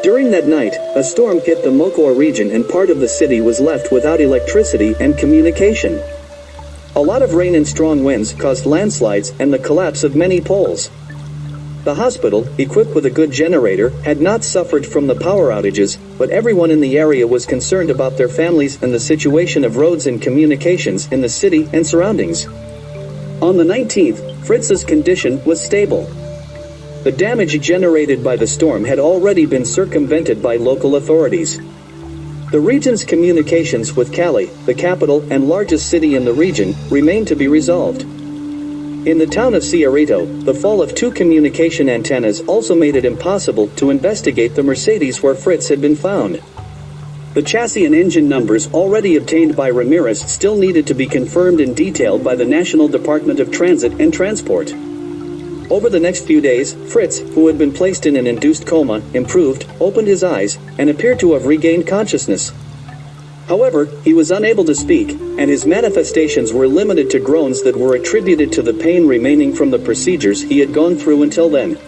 During that night, a storm hit the Mocoa region and part of the city was left without electricity and communication. A lot of rain and strong winds caused landslides and the collapse of many poles. The hospital, equipped with a good generator, had not suffered from the power outages, but everyone in the area was concerned about their families and the situation of roads and communications in the city and surroundings. On the 19th, Fritz's condition was stable. The damage generated by the storm had already been circumvented by local authorities. The region's communications with Cali, the capital and largest city in the region, remained to be resolved. In the town of Ciarito, the fall of 2 communication antennas also made it impossible to investigate the Mercedes where Fritz had been found. The chassis and engine numbers already obtained by Ramirez still needed to be confirmed in detail by the National Department of Transit and Transport. Over the next few days, Fritz, who had been placed in an induced coma, improved, opened his eyes, and appeared to have regained consciousness. However, he was unable to speak, and his manifestations were limited to groans that were attributed to the pain remaining from the procedures he had gone through until then.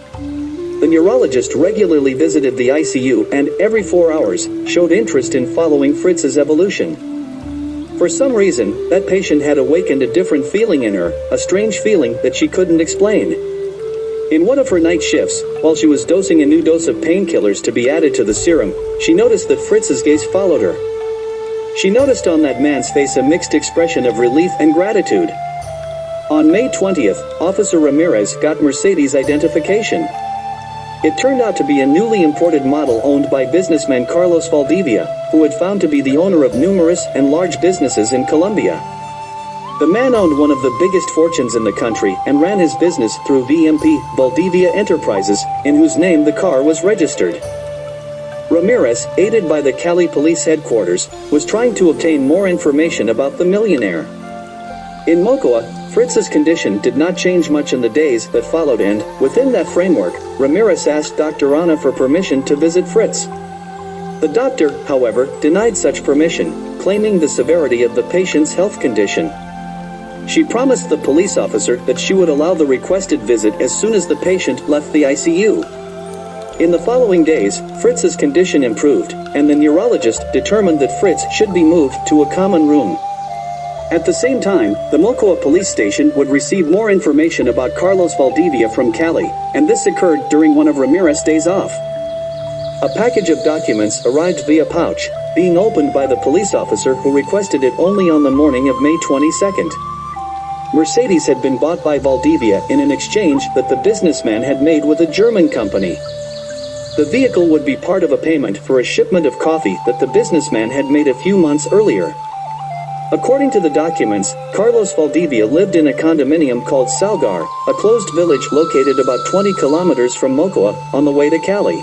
The neurologist regularly visited the ICU and, every 4 hours, showed interest in following Fritz's evolution. For some reason, that patient had awakened a different feeling in her, a strange feeling that she couldn't explain. In one of her night shifts, while she was dosing a new dose of painkillers to be added to the serum, she noticed that Fritz's gaze followed her. She noticed on that man's face a mixed expression of relief and gratitude. On May 20th, Officer Ramirez got Mercedes' identification. It turned out to be a newly imported model owned by businessman Carlos Valdivia, who had found to be the owner of numerous and large businesses in Colombia. The man owned one of the biggest fortunes in the country and ran his business through VMP, Valdivia Enterprises, in whose name the car was registered. Ramirez, aided by the Cali police headquarters, was trying to obtain more information about the millionaire. In Mocoa, Fritz's condition did not change much in the days that followed and, within that framework, Ramirez asked Dr. Ana for permission to visit Fritz. The doctor, however, denied such permission, claiming the severity of the patient's health condition. She promised the police officer that she would allow the requested visit as soon as the patient left the ICU. In the following days, Fritz's condition improved, and the neurologist determined that Fritz should be moved to a common room. At the same time, the Mocoa police station would receive more information about Carlos Valdivia from Cali, and this occurred during one of Ramirez's days off. A package of documents arrived via pouch, being opened by the police officer who requested it only on the morning of May 22nd. Mercedes had been bought by Valdivia in an exchange that the businessman had made with a German company. The vehicle would be part of a payment for a shipment of coffee that the businessman had made a few months earlier. According to the documents, Carlos Valdivia lived in a condominium called Salgar, a closed village located about 20 kilometers from Mocoa, on the way to Cali.